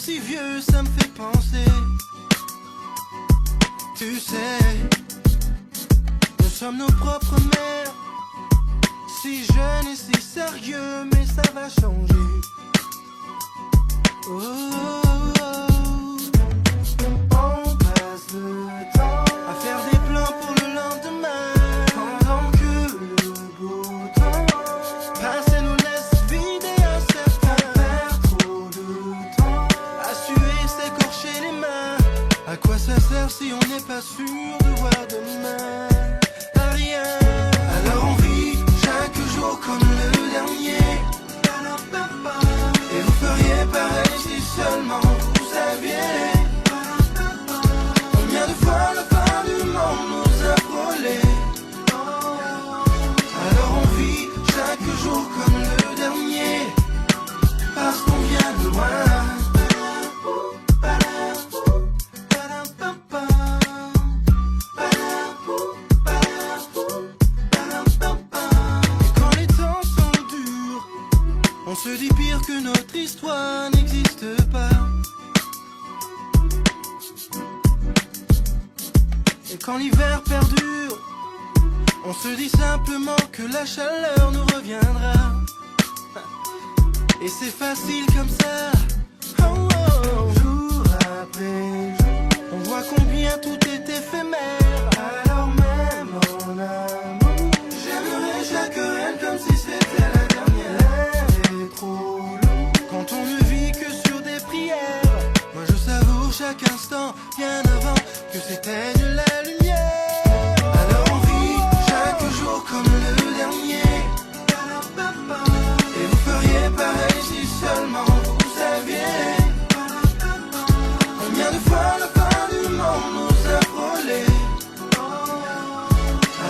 si vieux, ça me fait penser. Tu sais, nous sommes nos propres mères. Si jeune et si sérieux, mais ça va changer. Oh, oh, oh. On passe le temps à faire des plans pour le lendemain, pendant que le beau temps passe et nous laisse vider un certain. On perd trop de temps à suer, s'écorcher les mains. À quoi ça sert si on n'est pas sûr de voir demain? À rien. Alors on vit chaque jour comme le dernier. Et vous feriez pareil si seulement vous saviez combien de fois la fin du monde nous a frôlés. Alors on vit chaque jour comme le dernier, parce qu'on vient de loin. On se dit pire que notre histoire n'existe pas. Et quand l'hiver perdure, on se dit simplement que la chaleur nous reviendra. Et c'est facile comme ça. Oh, oh. Jour après jour, on voit combien tout est éphémère. Alors même en amour, j'aimerais chaque reine comme si c'était la dernière. Trop long quand on ne vit que sur des prières. Moi je savoure chaque instant bien avant que s'éteigne la lumière. Alors on vit chaque jour comme le dernier. Et vous feriez pareil si seulement vous saviez combien de fois la fin du monde nous a frôlés.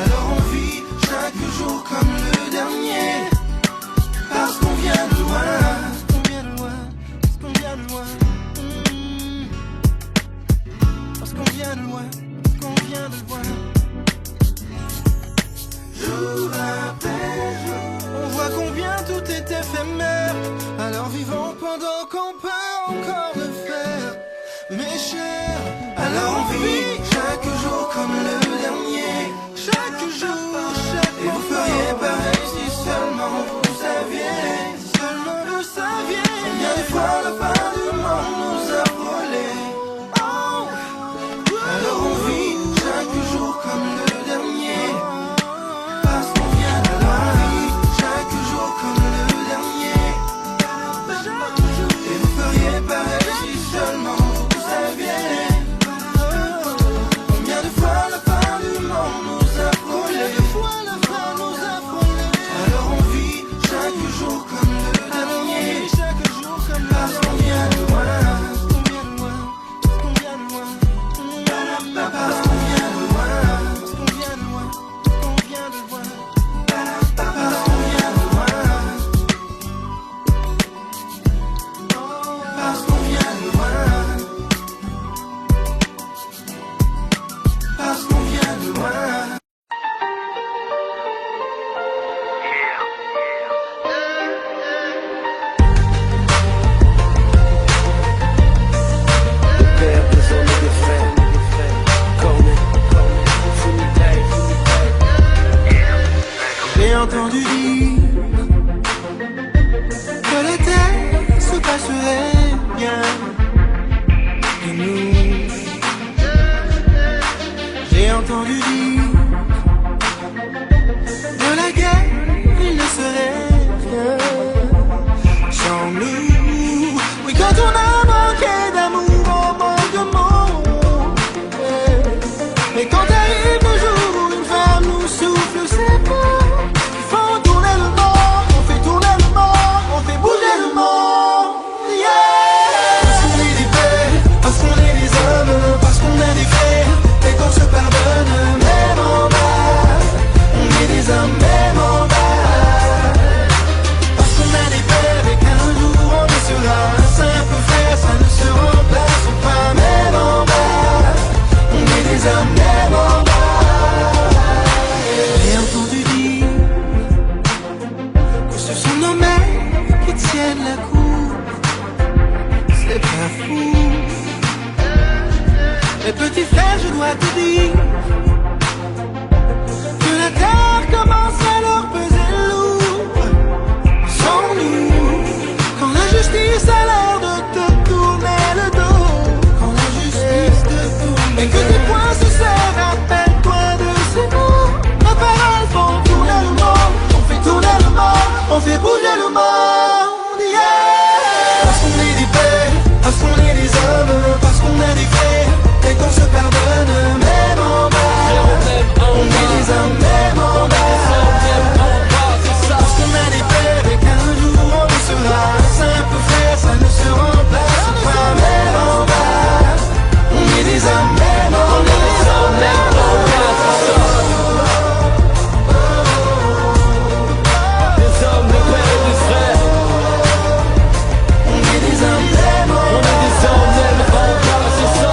Alors on vit chaque jour comme le dernier, parce qu'on vient de loin, parce qu'on vient de loin, parce qu'on vient de loin. Parce qu'on vient de loin, parce qu'on vient de loin. Jour après jour, on voit combien tout est éphémère. Alors vivons pendant qu'on peut encore le faire, mes chers. Alors on vit chaque jour comme le dernier, chaque jour, chaque jour. Et vous feriez pareil si seulement vous saviez, seulement vous saviez combien de fois la fin du monde nous a frôlés. Oh. Alors on vit chaque jour comme le dernier, parce qu'on vient de loin. On vit chaque jour comme le dernier, et vous feriez pareil si seulement vous saviez combien de fois la fin du monde nous a frôlés. Alors on vit chaque jour comme le dernier, parce qu'on vient de loin, parce qu'on vient de loin, parce qu'on vient de loin, parce qu'on vient de loin, parce qu'on vient de loin, parce qu'on vient de loin, parce qu'on vient de loin, parce qu'on vient de loin. J'ai entendu dire que la terre se passerait bien de nous. J'ai entendu dire de la guerre, il ne serait rien sans nous. Oui, quand on a manqué d'amour, on manque de mots. Mais quand arrive le jour où une femme nous souffle ses mots, ils font tourner le monde, on fait tourner le monde, on fait bouger le monde. Yeah! Parce qu'on est des pères, parce qu'on est des hommes, parce qu'on a des frères, et qu'on se pardonne même en bas. On est des hommes même en bas. Parce qu'on a des pères et qu'un jour on y sera. Un simple frère, ça ne se remplace pas même en bas. On est des hommes même en bas. J'ai entendu dire que ce sont nos mères qui tiennent la cour. C'est pas fou. Mais petit frère, je dois te dire que la terre commence à leur peser lourd. Sans nous, quand la justice a l'air de te tourner le dos, quand la justice te tourne et que tes poings se serrent, rappelle-toi de ces mots. Nos paroles font tourner le monde, on fait tourner le monde, on fait bouger le monde, yeah. Parce qu'on est des pères, parce qu'on est des hommes, parce qu'on a des frères et qu'on se pardonne même en bas. On est des hommes même en bas. Parce qu'on a des pères et qu'un jour on le sera. Simple frère, ça ne se remplace pas même en bas. On est des hommes même en bas. Des hommes, de père et de frère. On est des hommes même en bas. On est des hommes même en bas, c'est ça.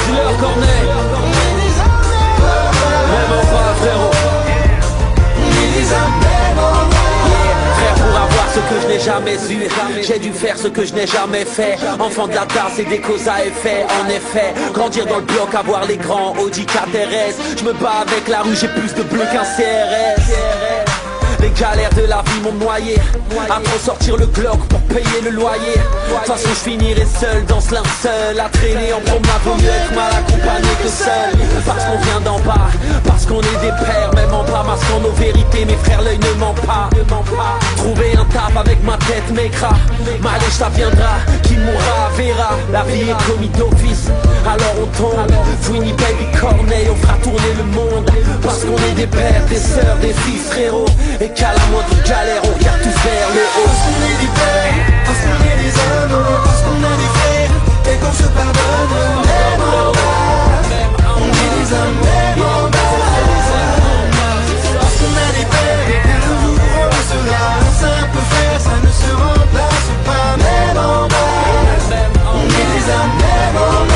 Dis-leur Corneille. On est des hommes Même en bas, frérot. On est des hommes même en bas. Frère, pour avoir ce que je n'ai jamais eu, j'ai dû faire ce que je n'ai jamais fait. Enfant de la tasse et des causes à effet. En effet, grandir dans le bloc, avoir les grands Audi KTRS. Je me bats avec la rue, j'ai plus de bleu qu'un CRS. Les galères de la vie m'ont noyé. À trop sortir le Glock pour payer le loyer. De toute façon je finirai seul dans ce linceul. À traîner en promenade, vaut mieux être mal accompagné que seul. Parce qu'on vient d'en bas, parce qu'on est des pères. Même en bas, masquant nos vérités, mes frères, l'œil ne ment pas. Trouver un taf avec ma tête maigre. Malèche ça viendra, qui mourra verra. La vie est commis d'office, alors on tombe. Winnie Baby Corneille, on fera tourner le monde. Parce qu'on est des pères, des sœurs, des fils, frérot. Et qu'à la moindre galère, on regarde tous vers le haut. Parce qu'on est des pères, parce qu'on est des hommes, parce qu'on a des frères et qu'on se pardonne même en bas. On est des hommes même en bas. Parce qu'on a des pères et qu'un jour on le sera. Simple frère, ça ne se remplace pas même en bas. On est des hommes même en bas.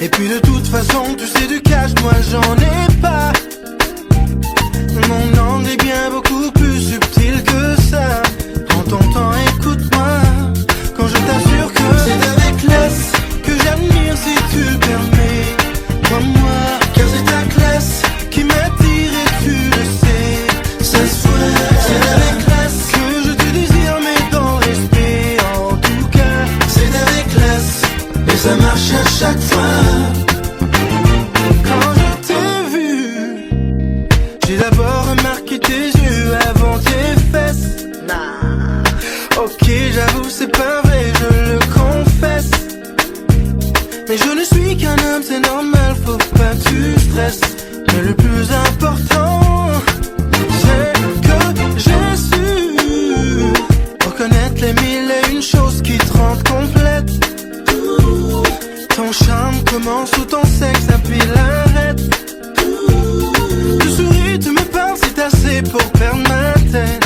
Et puis de toute façon, tu sais du cash, moi j'en ai pas. Mon angle est bien beaucoup plus subtil que ça. Prends ton temps, écoute-moi. Quand je t'assure que c'est avec classe que j'admire si tu le permets. Crois-moi, car c'est ta classe qui m'attire et tu le sais. Ça se voit, c'est avec classe que je te désire, mais dans respect. En tout cas, c'est avec classe et ça marche à chaque fois. Quand je t'ai vu, j'ai d'abord remarqué tes yeux avant tes fesses. Ok, j'avoue, c'est pas vrai, je le confesse. Mais je ne suis qu'un homme, c'est normal, faut pas que tu stresses. Mais le plus important, c'est que j'ai su reconnaître les mille et une choses qui te rendent complète. Ton charme commence où ton sexe appuie l'arrête. Tu souris, tu me parles, c'est assez pour perdre ma tête.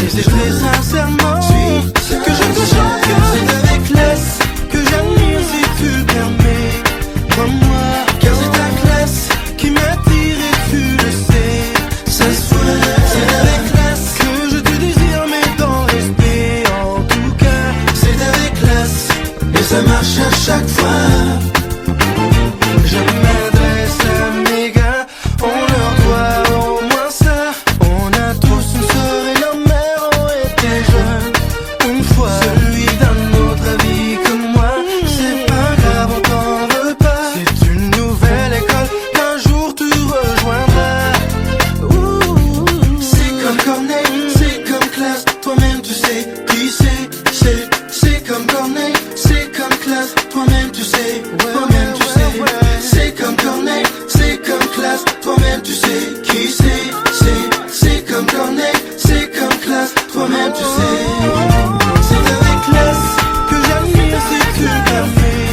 Et c'est très sincèrement que je te chante que c'est avec classe que j'admire si tu le permets. Crois-moi, car c'est ta classe qui m'attire et tu le sais. Ça se voit, c'est avec classe que je te désire, mais dans respect. En tout cas, c'est avec classe et ça marche à chaque fois. Je m'adresse à mes gars, on leur doit au moins ça. On a tous une sœur et nos mères ont été jeunes une fois. Celui d'un autre avis que moi, c'est pas grave, on t'en veut pas. C'est une nouvelle école qu'un jour tu rejoindras. C'est comme Corneille, c'est comme classe, toi-même tu sais qui c'est comme Corneille, c'est comme classe, toi-même tu sais, toi-même tu sais. C'est comme Corneille, c'est comme classe, toi-même tu sais qui c'est comme Corneille, c'est comme classe, toi-même tu sais. C'est avec classe que j'admire si tu le permets.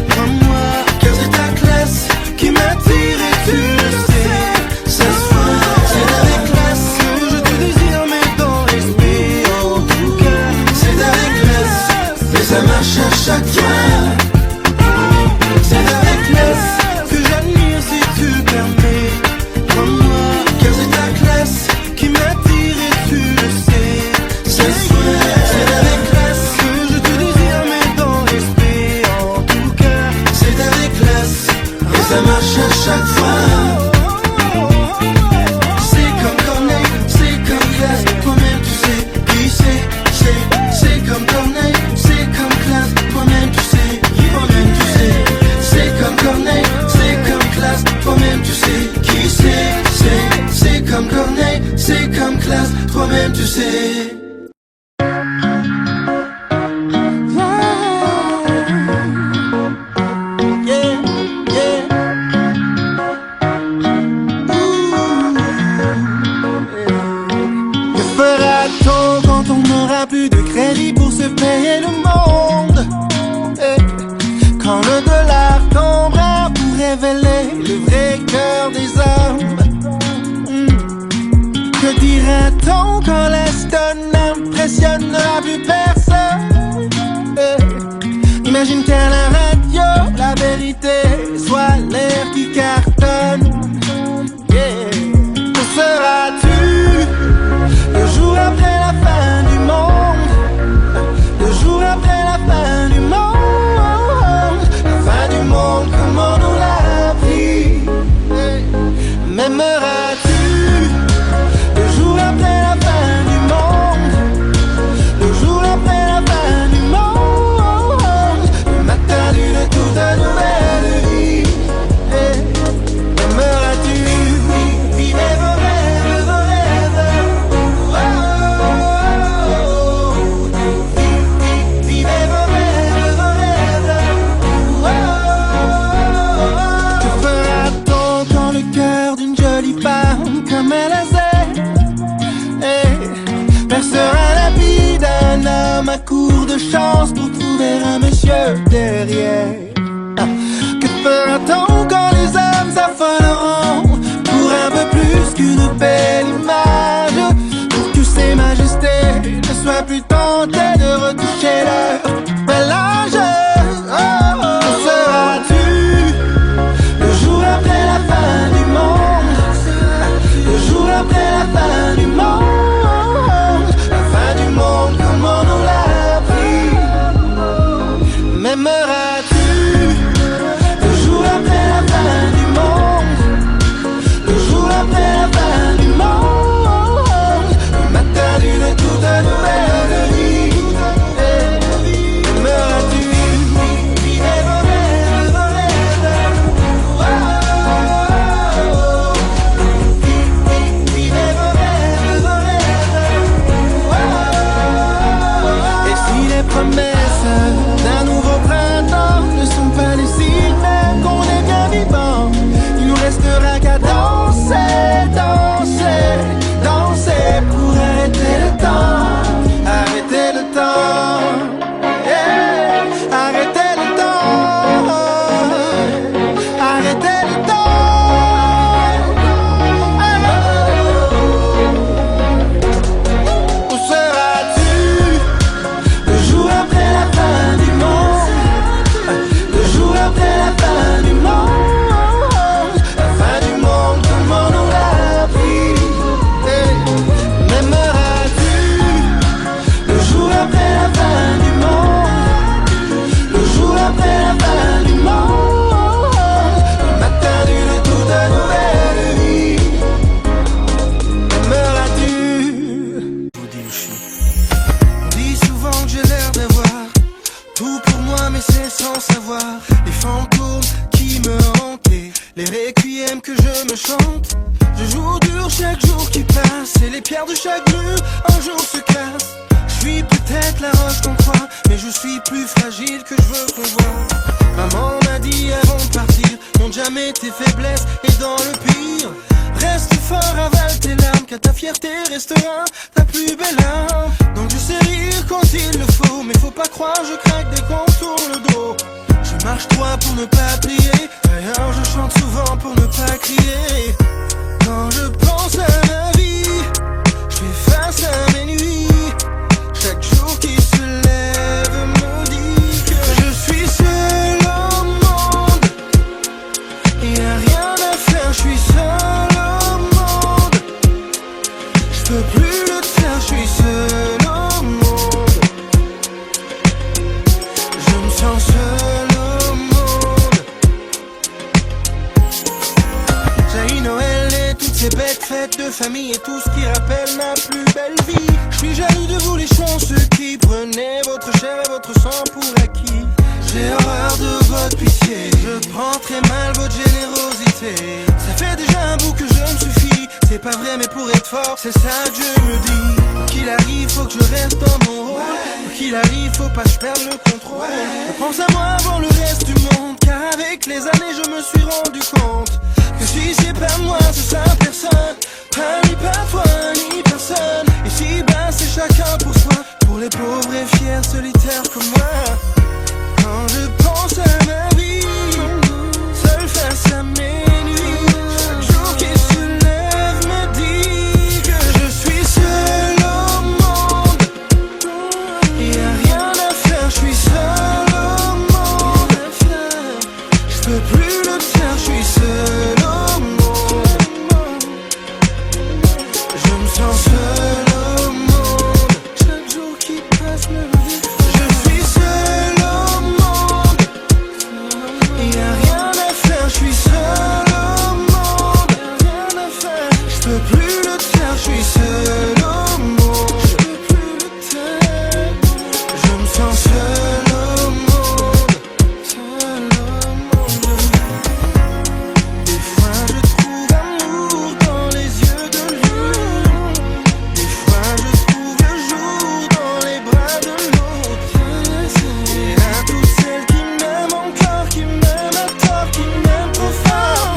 Crois-moi, car c'est ta classe qui m'attire et tu le sais. Ça se voit, c'est avec classe que je te désire, mais dans respect. En tout cas, c'est avec classe et ça marche à chaque fois. C'est avec classe que j'admire si tu le permets. Crois-moi, car c'est ta classe qui m'attire et tu le sais. Ça se voit, c'est avec classe que je te désire, mais dans respect. En tout cas, c'est avec classe et ça marche à chaque fois. C'est comme Corneille, c'est comme classe, toi-même tu sais qui c'est comme Corneille, c'est comme classe, toi-même tu sais, toi-même tu sais. C'est comme Corneille, c'est comme classe, toi-même tu sais qui c'est comme Corneille, c'est comme classe, toi-même tu sais. Que fera-t-on quand on n'aura plus de crédit pour se payer le monde? Quand le dollar tombera pour révéler le vrai cœur des hommes. Que dira-t-on quand l'Aston n'impressionnera plus personne? Imagine qu'à la radio, la vérité soit l'air qui cartonne. Que seras-tu le jour après la fin du monde? Le jour après la fin du monde? La fin du monde, comment on l'a pris? M'aimeras-tu le jour après la fin du monde? Le jour après la fin du monde? Le matin d'une toute nouvelle vie. M'aimeras-tu vivre vos rêves, vos rêves? Vivez vos rêves, vos rêves. Que fera-t-on quand le cœur d'une jolie femme comme elle percera la vie d'un homme à court de chance pour trouver un monsieur derrière? Que fera-t-on quand les hommes s'affoleront pour un peu plus qu'une belle image? Pour que ces majestés ne soient plus tentées de retoucher leur bel âge. Que seras-tu la roche qu'on croit, mais je suis plus fragile que je veux qu'on voit. Maman m'a dit avant de partir, montre jamais tes faiblesses et dans le pire, reste fort, avale tes larmes, car ta fierté restera ta plus belle arme. Donc je sais rire quand il le faut, mais faut pas croire, je craque dès qu'on tourne le dos. Je marche droit pour ne pas plier, d'ailleurs je chante souvent pour ne pas crier. Quand je pense à ma vie, je fais face à mes nuits. Chaque jour qui se lève me dit que je suis seul au monde. Y'a rien à faire, je suis seul au monde. Je peux plus le faire, je suis seul au monde. Je me sens seul au monde. J'ai Noël et toutes ces bêtes fêtes de famille et tout ce qui rappelle ma plus belle vie. Je suis jaloux de vous les chanceux qui prenez votre chair et votre sang pour acquis. J'ai horreur de votre pitié, je prends très mal votre générosité. Ça fait déjà un bout que je me suffis, c'est pas vrai mais pour être fort, c'est ça que je me dis. Quoi qu'il arrive, faut que je reste dans mon rôle. Quoi qu'il arrive, faut pas que je perde le contrôle. Je pense à moi avant le reste du monde, car avec les années je me suis rendu compte que si c'est pas moi, ce sera personne. Pas ni pas toi, ni personne. Et si bas, c'est chacun pour soi. Pour les pauvres et fiers solitaires comme moi. Quand je pense à ma vie, seul face à mes nuits, chaque jour qui se lève me dit que je suis seul au monde. Y'a rien à faire, je suis seul au monde. Je peux plus le faire, je suis seul au monde. Je me sens seul au monde. Chaque jour qui passe me dit je suis seul au monde. Y'a rien à faire, je suis seul au monde. Y'a rien à faire, je peux plus le faire, je suis seul au monde. Je peux plus le faire, je me sens seul au monde. Seul au monde. Des fois je trouve amour dans les yeux de l'une. Des fois je trouve le jour dans les bras de l'autre. Et à toutes celles qui m'aiment encore, qui m'aiment à tort, qui m'aiment trop fort,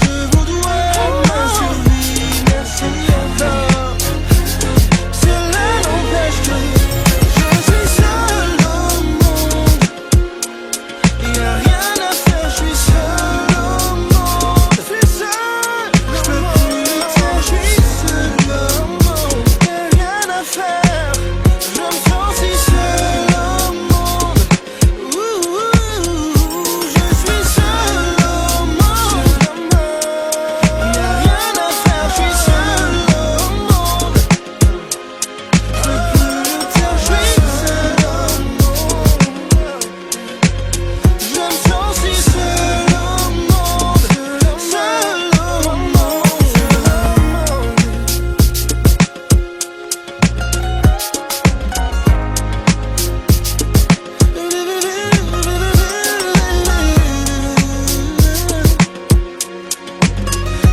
je vous dois ma survie, merci encore. Cela n'empêche que je suis seul au monde. Y'a rien à faire, je suis seul au monde. Je suis seul, je peux plus le faire, je suis seul au monde. Y'a rien à faire, je me sens si seul au monde. Je suis seul au monde. Y'a rien à faire, je suis seul au monde. Je peux plus le faire, je suis seul au monde. Je me sens si seul au monde, seul au monde.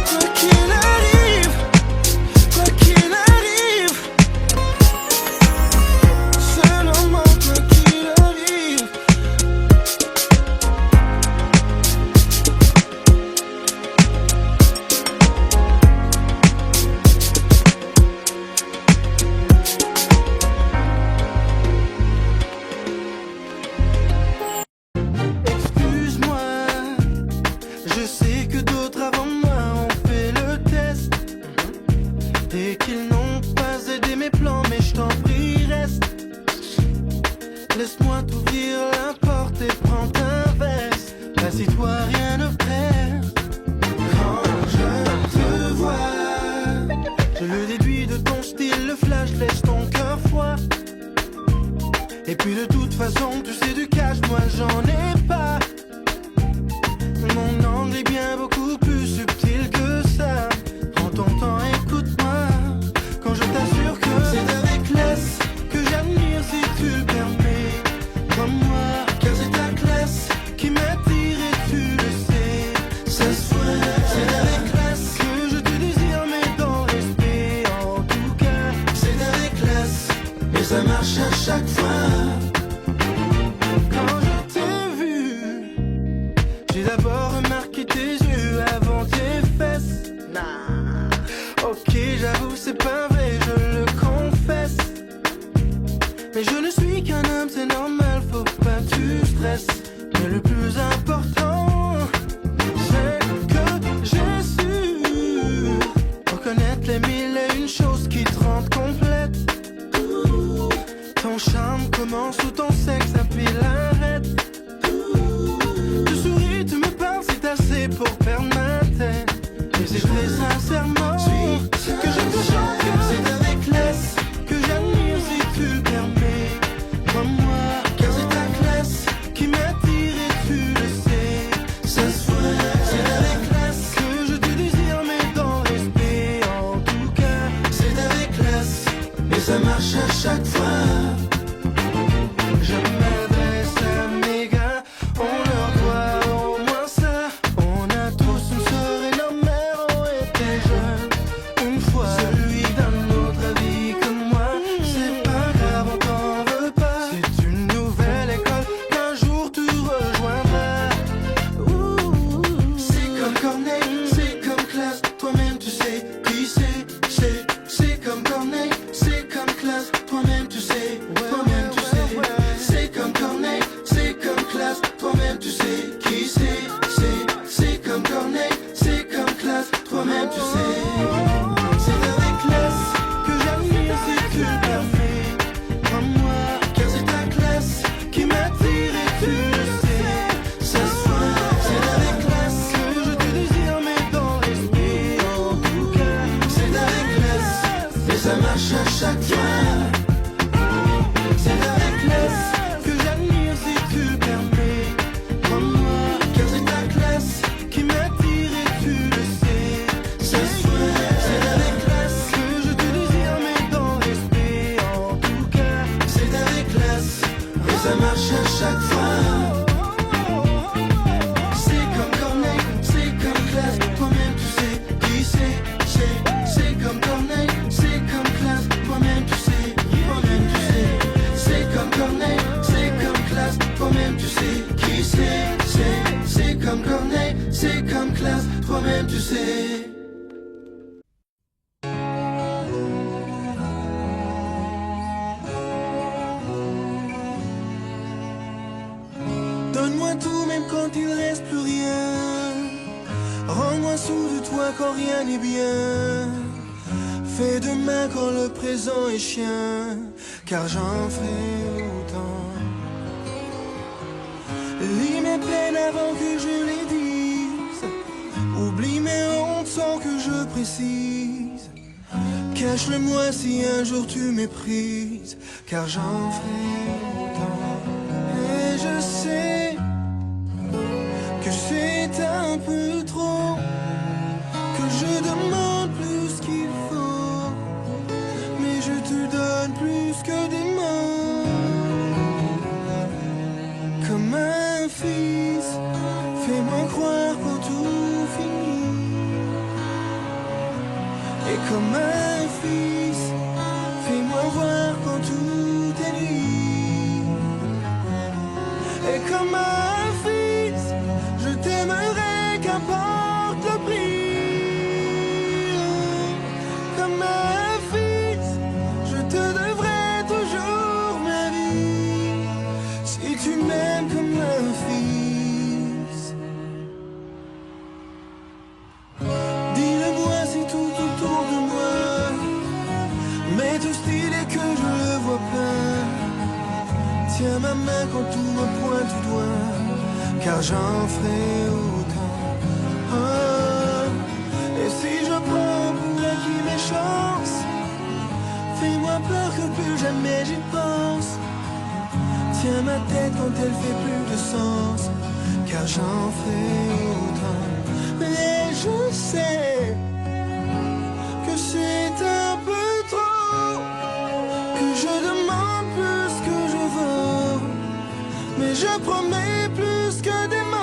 Quoi qu'il arrive, quoi qu'il arrive, seul au monde, quoi qu'il arrive. Excuse-moi, je sais que d'autres avant moi ont fait le test et qu'ils n'ont pas aidé mes plans, mais je t'en prie reste. Laisse-moi t'ouvrir la porte et prends ta veste. Assis-toi, rien ne presse. Quand je te vois, je le déduis de ton style, le flash laisse ton cœur froid. Et puis de toute façon, tu sais du cash, moi j'en ai pas. Mon angle est bien beaucoup plus subtil que ça. Prends ton temps, écoute-moi. Quand je t'assure que c'est avec classe que j'admire si tu le permets. Comme moi, car c'est ta classe qui m'attire et tu le sais. Ça se voit, c'est avec classe que je te désire, mais dans le respect. En tout cas, c'est avec classe et ça marche à chaque fois. qu'un homme c'est normal, faut pas que tu stresses. Mais le plus important, c'est que j'ai su reconnaître les mille et une choses qui te rendent complète. Ton charme commence où ton sexe appuie l'arrête. Tu souris, tu me parles, c'est assez pour perdre ma tête. Et c'est très sincèrement que je te chante, que c'est avec classe que j'admire si tu le permets. Crois-moi, car c'est ta classe qui m'attire et tu le sais. Ce soir, c'est avec classe que je te désire, mais dans le respect. En tout cas, c'est avec classe et ça marche à chaque fois. Je m'adresse à mes gars, on leur doit au moins ça. On a tous une sœur et nos mères ont été jeunes une fois. Celui d'un autre avis comme moi, c'est pas grave, on t'en veut pas. C'est une nouvelle école qu'un jour tu rejoindras. C'est comme Corneille, c'est comme classe, toi-même tu sais qui c'est comme Corneille, c'est comme classe, toi-même tu sais, toi-même tu sais. C'est comme Corneille, c'est comme classe, toi-même tu sais qui c'est comme Corneille, c'est comme classe, toi-même tu sais. C'est avec classe que j'admire si tu le permets. Crois-moi, car c'est ta classe qui m'attire et tu le sais. Ce soir, c'est avec classe que je te désire, mais dans l'esprit. En tout cas, c'est avec classe et ça marche à chaque fois. C'est avec classe que j'admire si tu le permets. Crois-moi, car c'est ta classe qui m'attire et tu le sais. Ce soir, c'est avec classe que je te désire, mais dans le respect. En tout cas, c'est avec classe et ça marche à chaque fois. C'est comme Corneille, c'est comme classe, toi-même tu sais qui c'est comme Corneille, c'est comme classe, toi-même tu sais, toi-même tu sais. C'est comme Corneille, c'est comme classe, toi-même tu sais qui c'est comme Corneille, c'est comme classe, toi-même tu sais. Donne-moi tout même quand il reste plus rien. Rends-moi sous de toi quand rien n'est bien. Fais demain quand le présent est chien, car j'en ferai autant. Lis mes peines avant que je les dise. Oublie mes hontes sans que je précise. Cache-le-moi si un jour tu méprises, car j'en ferai autant. Et je sais que c'est un peu trop, que je demande plus qu'il faut, mais je te donne plus que des mots. Comme un fils, fais-moi croire quand tout finit. Et comme un fils, fais-moi voir quand tout est nuit. Et comme un fils, je t'aimerai qu'importe le prix. Comme un fils, je te devrai toujours ma vie. Si tu m'aimes comme un fils, dis-le-moi, c'est tout autour de moi. Mais tout style est que je le vois plein. Tiens ma main quand tout me pointe du doigt, car j'en ferai autant. Oh, et si je prends pour acquis mes chances, fais-moi peur que plus jamais j'y pense. Tiens ma tête quand elle fait plus de sens, car j'en ferai autant. Et je sais que c'est un peu trop, que je demande plus que je veux, mais je promets plus que des mots.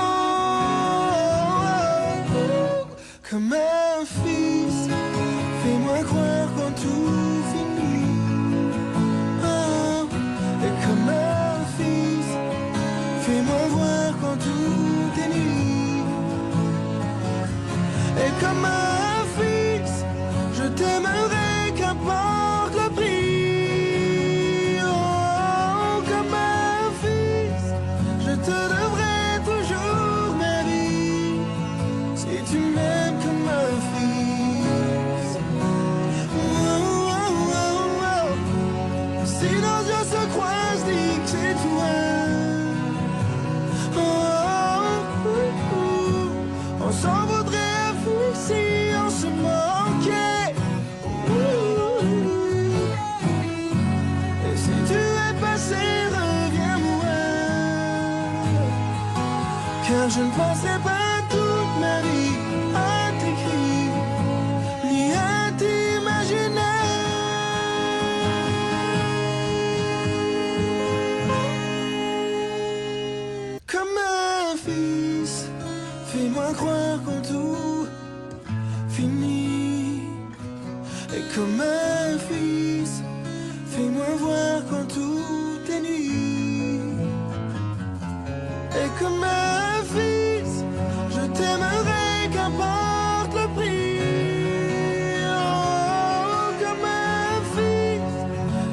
Comme un fils, fais-moi croire quand tout finit. Oh, et comme un fils, fais-moi voir quand tout est nuit. Et comme un fils, je t'aimerai qu'importe le prix. Oh, comme car je ne penserai pas toute ma vie à t'écrire, ni à t'imaginer. Comme un fils, fais-moi croire qu'en tout finit. Et comme un fils, fais-moi voir quand tout est nuit. Et comme un fils, je t'aimerai qu'importe le prix. Oh, comme un fils,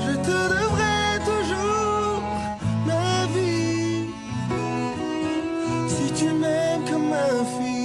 je te devrai toujours ma vie. Si tu m'aimes comme un fils.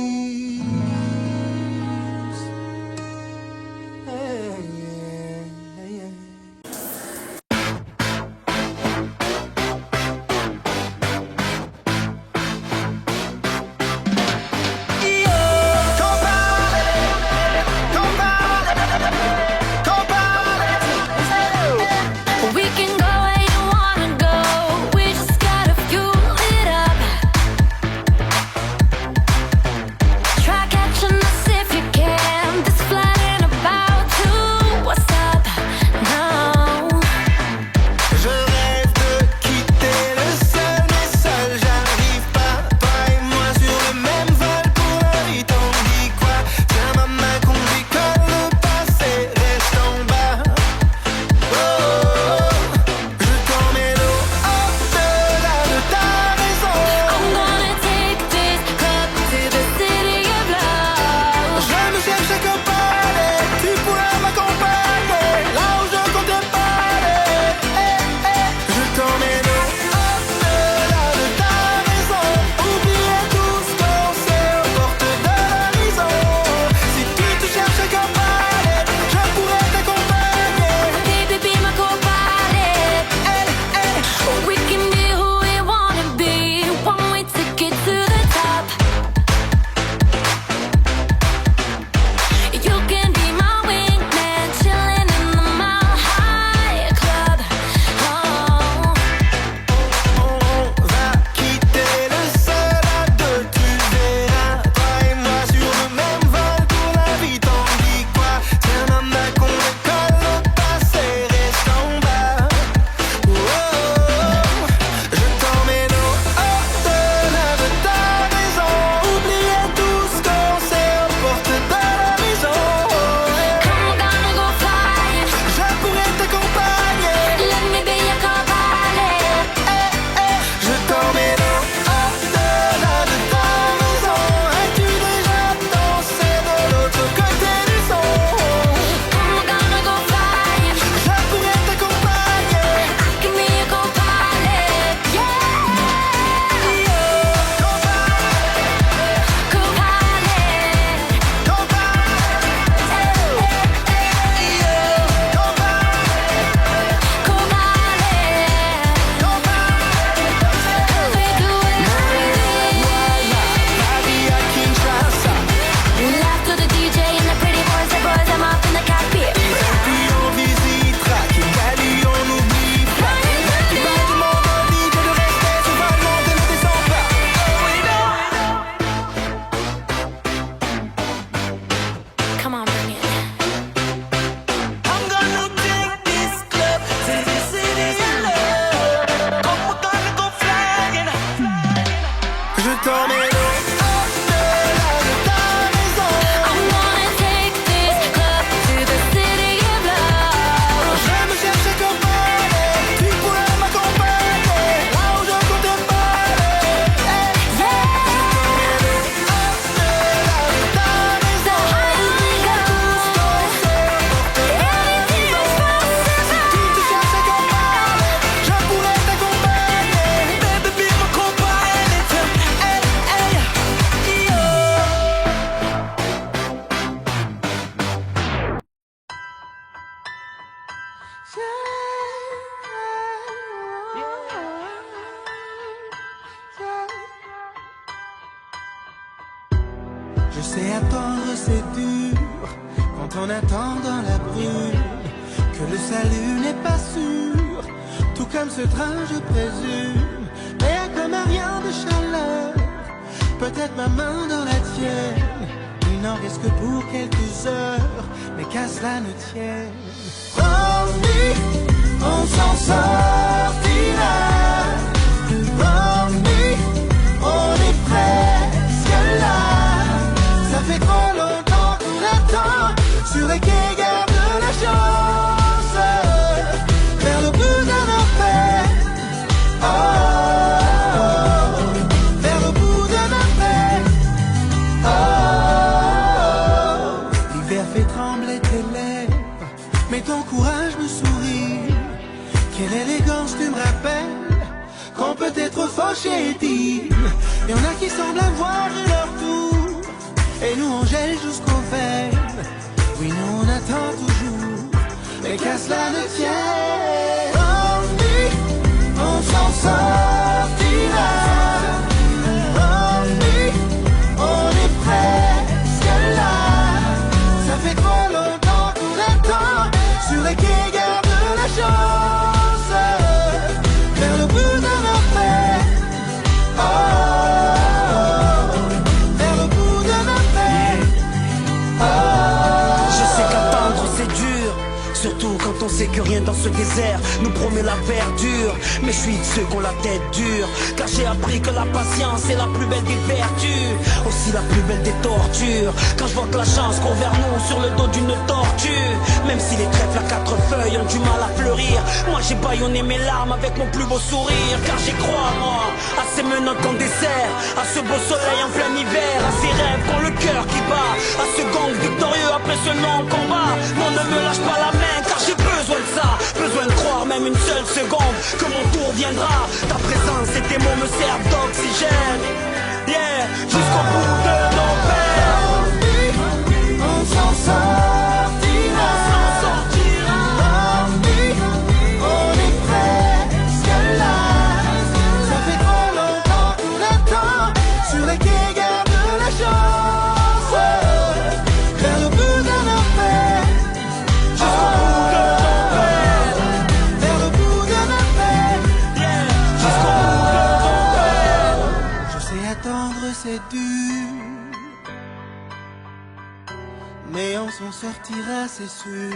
Je sais attendre, c'est dur quand on attend dans la brume, que le salut n'est pas sûr, tout comme ce train je présume. Mais comme un rien de chaleur, peut-être ma main dans la tienne. Il n'en reste que pour quelques heures, mais qu'à cela ne tienne. Promis, on s'en sortira. Promis, on est presque là. Ça fait trop longtemps qu'on attend sur les quais, garde la chance vers le bout d'un enfer. Oh, vers le bout d'un enfer. Oh, l'hiver fait trembler tes lèvres, mais ton courage me sourit. Quelle élégance tu me rappelles qu'on peut être fauché et digne. Y'en a qui semblent avoir eu leur tour, et nous on gèle jusqu'aux veines. Oui, nous on attend toujours, mais qu'à cela ne tienne. Promis, on s'en sortira. Promis, on est presque là. Ça fait trop longtemps qu'on attend sur les quais, garde la chance vers le bout d'un enfer. Oh, vers le bout d'un enfer. Oh. Je sais qu'attendre c'est dur, surtout quand on sait que rien dans ce désert nous promet la verdure. Mais je suis de ceux qui ont la tête dure, car j'ai appris que la patience est la plus belle des vertus, aussi la plus belle des tortures. Quand je vois que la chance court vers nous sur le dos d'une tortue, même si les trèfles à quatre feuilles ont du mal à fleurir, moi j'ai bâillonné mes larmes avec mon plus beau sourire. Car j'y crois moi, à ces menottes qu'on dessert, à ce beau soleil en plein hiver, à ces rêves qu'ont le cœur qui bat, à ce gang victorieux après ce long combat. Non, ne me lâche pas la main, car j'ai besoin de ça, besoin de croire même une seule seconde que mon tour viendra. Ta présence et tes mots me servent d'oxygène, yeah, jusqu'au bout de nos peines. On s'en sortira. Promis, on est presque là. Ça fait trop longtemps qu'on attend sur les quais, garde la chance vers le bout d'un enfer. Jusqu'au bout de nos peines. Vers le bout d'un enfer. Jusqu'au bout de nos peines. Je sais attendre c'est dur, mais on s'en sortira c'est sûr.